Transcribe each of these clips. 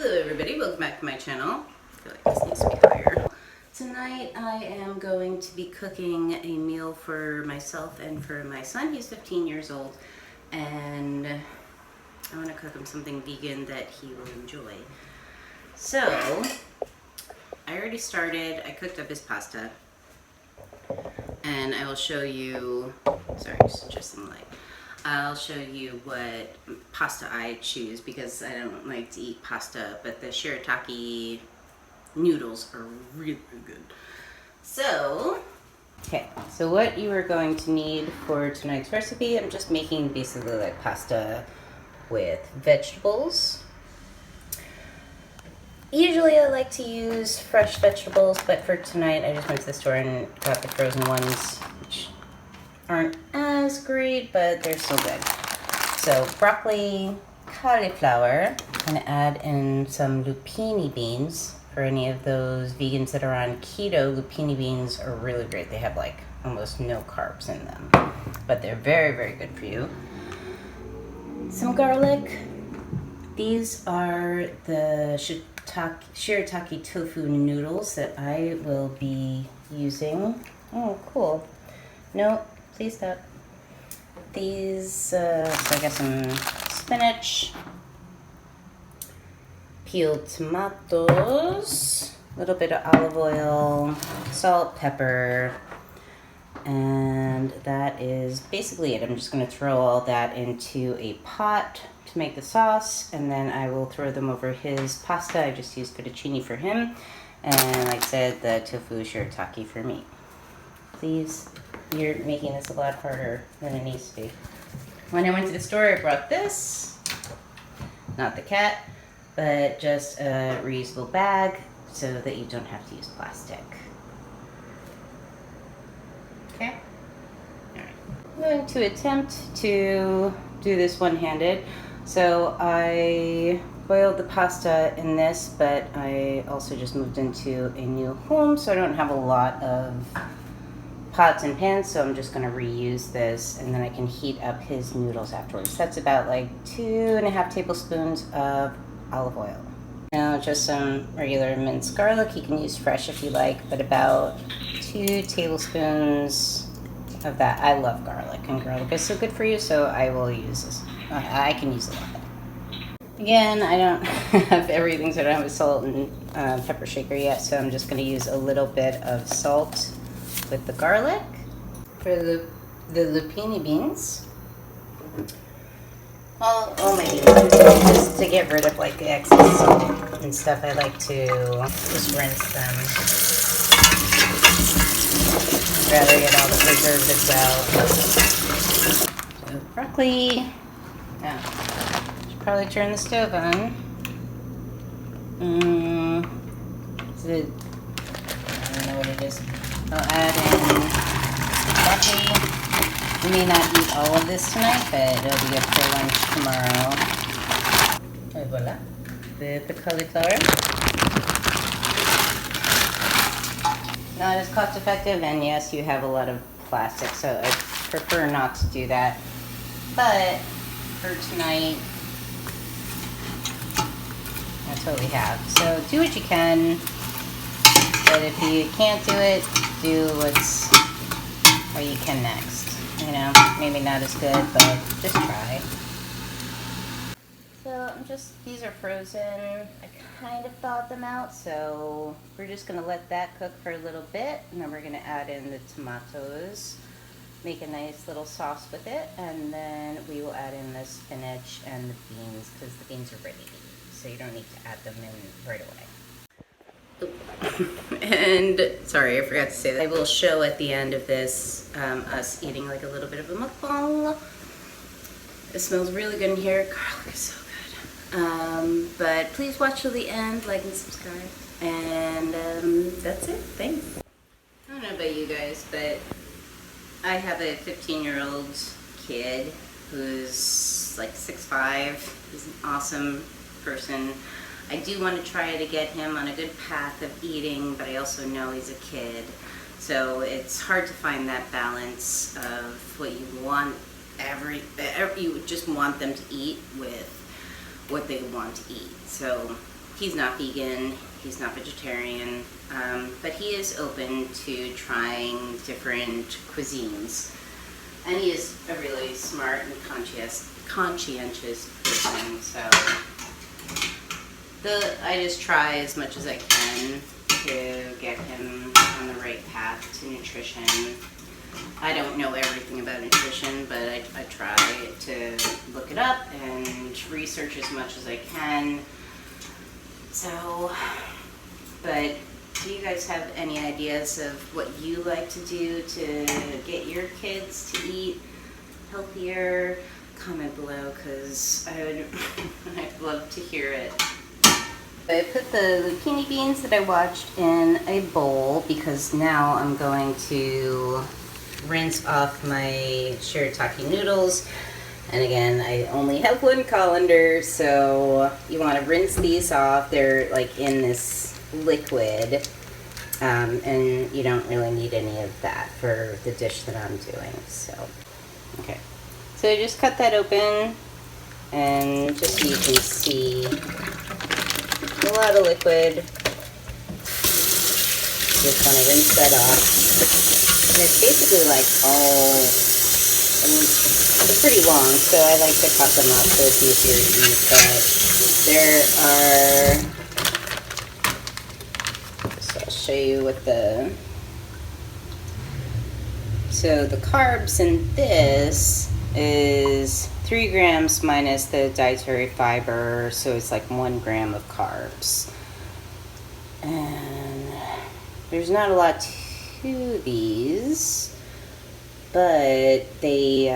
Hello everybody, welcome back to my channel. I feel like this needs to be higher. Tonight I am going to be cooking a meal for myself and for my son. He's 15 years old and I want to cook him something vegan that he will enjoy. So, I already started, I cooked up his pasta and I will show you, sorry, just adjusting the light. I'll show you what pasta I choose because I don't like to eat pasta, but the shirataki noodles are really good. So, so what you are going to need for tonight's recipe, I'm just making basically like pasta with vegetables. Usually I like to use fresh vegetables, but for tonight I just went to the store and got the frozen ones, which aren't as great, but they're still good. So broccoli, cauliflower, I'm gonna add in some lupini beans. For any of those vegans that are on keto, lupini beans are really great. They have like almost no carbs in them, but they're very, very good for you. Some garlic. These are the shirataki tofu noodles that I will be using. Oh, cool. No, please stop. These, so I got some spinach, peeled tomatoes, a little bit of olive oil, salt, pepper, and that is basically it. I'm just going to throw all that into a pot to make the sauce, and then I will throw them over his pasta. I just used fettuccine for him, and like I said, the tofu shirataki for me. Please, you're making this a lot harder than it needs to be. When I went to the store, I brought this, not the cat, but just a reusable bag so that you don't have to use plastic. Okay? Alright. I'm going to attempt to do this one-handed. So I boiled the pasta in this, but I also just moved into a new home, so I don't have a lot of pots and pans, so I'm just going to reuse this, and then I can heat up his noodles afterwards. That's about like 2.5 tablespoons of olive oil. Now just some regular minced garlic. You can use fresh if you like, but about 2 tablespoons of that. I love garlic, and garlic is so good for you, so I will use this. I can use a lot. Again, I don't have everything, so I don't have a salt and pepper shaker yet, so I'm just going to use a little bit of salt with the garlic. For the lupini beans, all my beans, just to get rid of like the excess salt and stuff, I like to just rinse them. I'd rather get all the preservatives out. So broccoli. Now, should probably turn the stove on. Is it? I don't know what it is. I'll add in broccoli. We may not eat all of this tonight, but it'll be good for lunch tomorrow. And voila. The cauliflower. Not as cost effective, and yes, you have a lot of plastic, so I prefer not to do that. But for tonight, that's what we have. So do what you can, but if you can't do it, do what you can next. You know, maybe not as good, but just try. So these are frozen. I kind of thawed them out, so we're just gonna let that cook for a little bit, and then we're gonna add in the tomatoes, make a nice little sauce with it, and then we will add in the spinach and the beans, because the beans are ready to eat, so you don't need to add them in right away. And sorry, I forgot to say that I will show at the end of this us eating like a little bit of a mukbang. It smells really good in here. Garlic is so good. But please watch till the end, like and subscribe, and that's it. Thanks. I don't know about you guys, but I have a 15-year-old kid who's like 6'5". He's an awesome person. I do want to try to get him on a good path of eating, but I also know he's a kid. So it's hard to find that balance of what you want you just want them to eat with what they want to eat. So he's not vegan, he's not vegetarian, but he is open to trying different cuisines. And he is a really smart and conscientious person, so I just try as much as I can to get him on the right path to nutrition. I don't know everything about nutrition, but I try to look it up and research as much as I can. So, but do you guys have any ideas of what you like to do to get your kids to eat healthier? Comment below, because I'd love to hear it. I put the zucchini beans that I watched in a bowl because now I'm going to rinse off my shirataki noodles. And again, I only have one colander, so you want to rinse these off. They're like in this liquid, and you don't really need any of that for the dish that I'm doing. So, okay. So I just cut that open, and just so you can see, a lot of liquid. Just want to rinse that off. And it's basically like all, they're pretty long, so I like to cut them up so it's easier to eat. But so I'll show you what so the carbs in this is 3 grams minus the dietary fiber, so it's like 1 gram of carbs. And there's not a lot to these, but they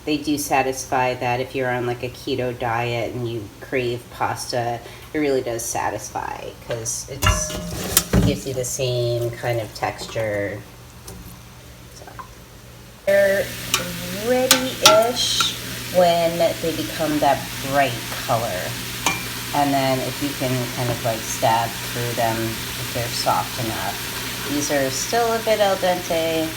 do satisfy that if you're on like a keto diet and you crave pasta, it really does satisfy because it gives you the same kind of texture. They're ready-ish when they become that bright color. And then if you can kind of like stab through them if they're soft enough. These are still a bit al dente,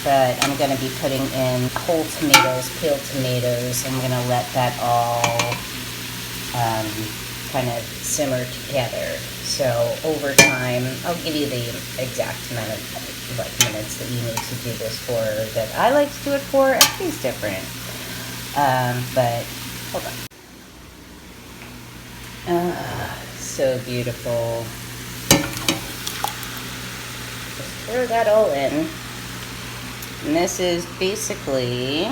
but I'm going to be putting in whole tomatoes, peeled tomatoes. I'm going to let that all kind of simmer together. So over time, I'll give you the exact amount of minutes that you need to do this for, that I like to do it for. Everybody's different. But hold on. So beautiful. Just throw that all in. And this is basically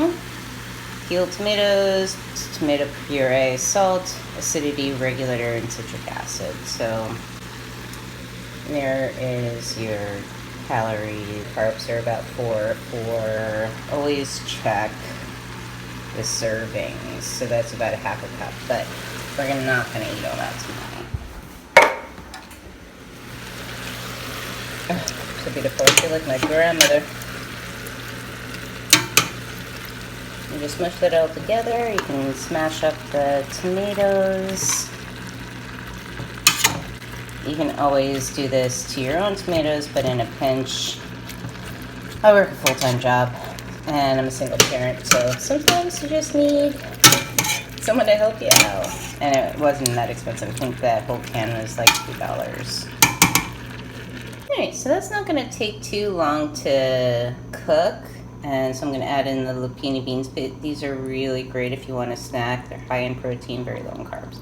peeled tomatoes, tomato puree, salt, acidity regulator, and citric acid. So there is your carbs are about 4. Always check the servings. So that's about a half a cup, but we're not going to eat all that tonight. Oh, so beautiful. I feel like my grandmother. You just smush that all together. You can smash up the tomatoes. You can always do this to your own tomatoes, but in a pinch. I work a full-time job, and I'm a single parent, so sometimes you just need someone to help you out. And it wasn't that expensive. I think that whole can was like $2. Alright, so that's not going to take too long to cook. And so I'm going to add in the zucchini beans. But these are really great if you want a snack. They're high in protein, very low in carbs.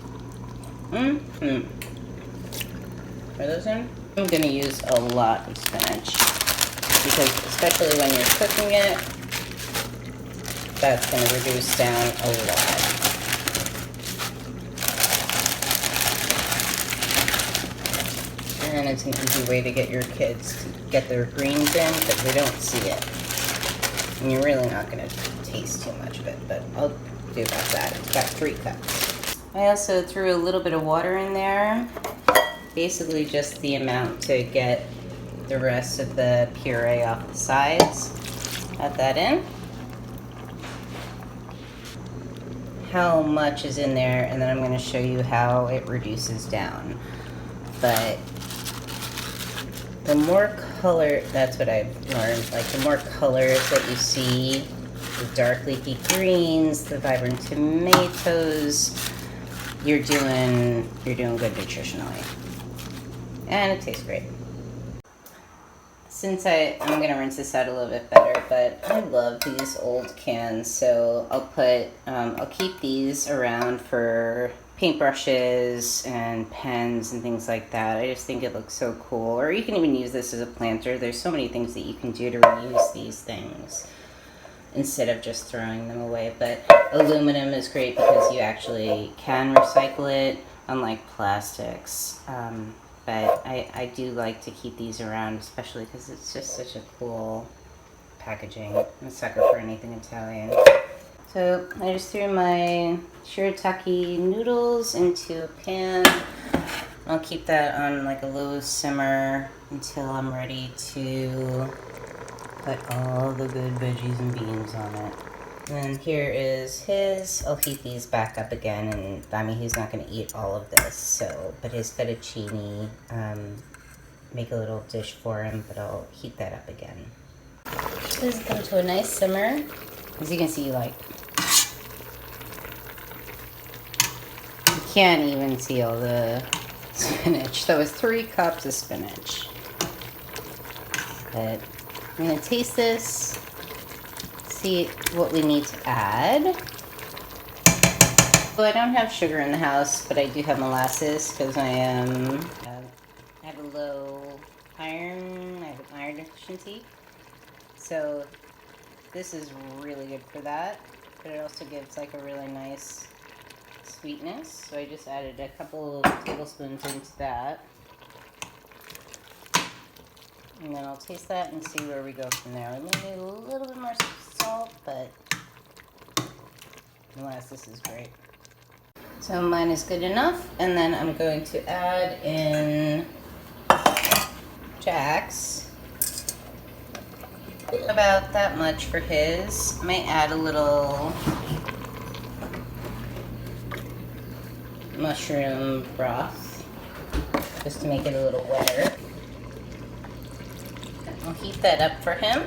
Are those in? I'm going to use a lot of spinach because especially when you're cooking it, that's going to reduce down a lot. And it's an easy way to get your kids to get their greens in because they don't see it. And you're really not going to taste too much of it, but I'll do about that. It's about 3 cups. I also threw a little bit of water in there. Basically just the amount to get the rest of the puree off the sides. Add that in. How much is in there, and then I'm going to show you how it reduces down. But the more color, that's what I've learned, like the more colors that you see, the dark leafy greens, the vibrant tomatoes, you're doing good nutritionally. And it tastes great. Since I'm gonna rinse this out a little bit better, but I love these old cans, so I'll keep these around for paintbrushes and pens and things like that. I just think it looks so cool. Or you can even use this as a planter. There's so many things that you can do to reuse these things instead of just throwing them away. But aluminum is great because you actually can recycle it, unlike plastics. But I do like to keep these around, especially because it's just such a cool packaging. I'm a sucker for anything Italian. So I just threw my shirataki noodles into a pan. I'll keep that on like a low simmer until I'm ready to put all the good veggies and beans on it. And then here is his. I'll heat these back up again, and I mean he's not going to eat all of this, so but his fettuccine, make a little dish for him, but I'll heat that up again. So this has come to a nice simmer. As you can see, like you can't even see all the spinach. That was 3 cups of spinach. But I'm gonna taste this. See what we need to add. So I don't have sugar in the house, but I do have molasses because I have a low iron. I have an iron deficiency, so this is really good for that. But it also gives like a really nice sweetness. So I just added a couple of tablespoons into that, and then I'll taste that and see where we go from there. Maybe a little bit more salt, but molasses is great. So mine is good enough, and then I'm going to add in Jack's. About that much for his. I might add a little mushroom broth just to make it a little wetter. I'll heat that up for him.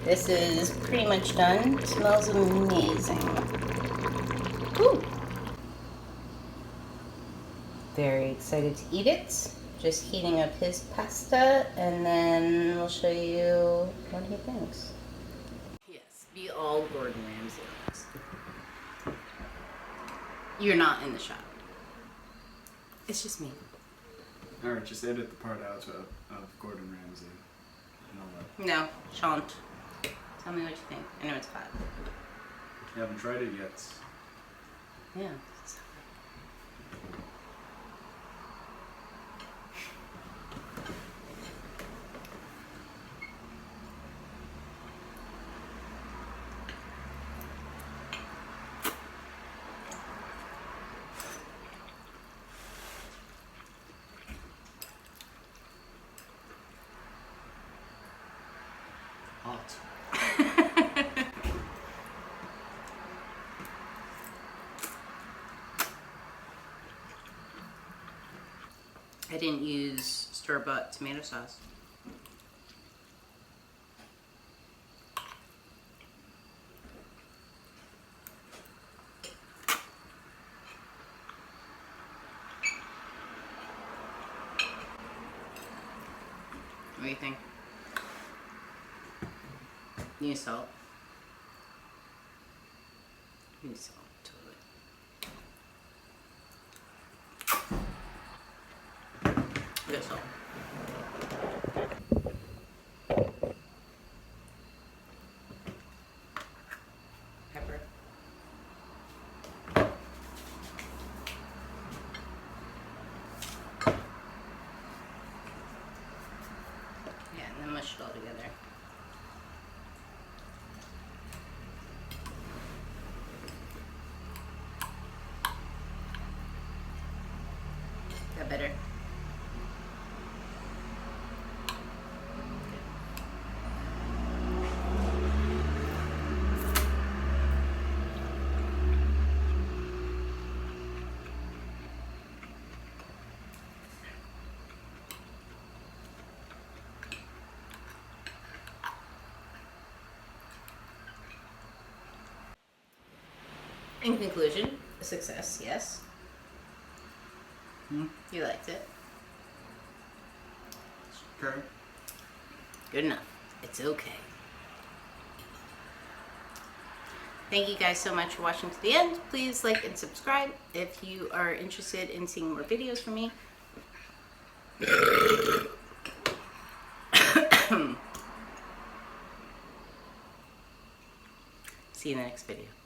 This is pretty much done. It smells amazing. Woo! Very excited to eat it. Just heating up his pasta, and then we'll show you what he thinks. Yes, be all Gordon Ramsay. You're not in the shot. It's just me. Alright, just edit the part out of Gordon Ramsay. No, shan't. Tell me what you think. I know it's hot. You haven't tried it yet. Yeah. Hot. I didn't use store-bought tomato sauce. What do you think? Need salt? Need salt, totally. Good salt. Pepper. Yeah, and then mush it all together. That better? In conclusion, a success, yes? Hmm? You liked it. Okay. Good enough. It's okay. Thank you guys so much for watching to the end. Please like and subscribe if you are interested in seeing more videos from me. See you in the next video.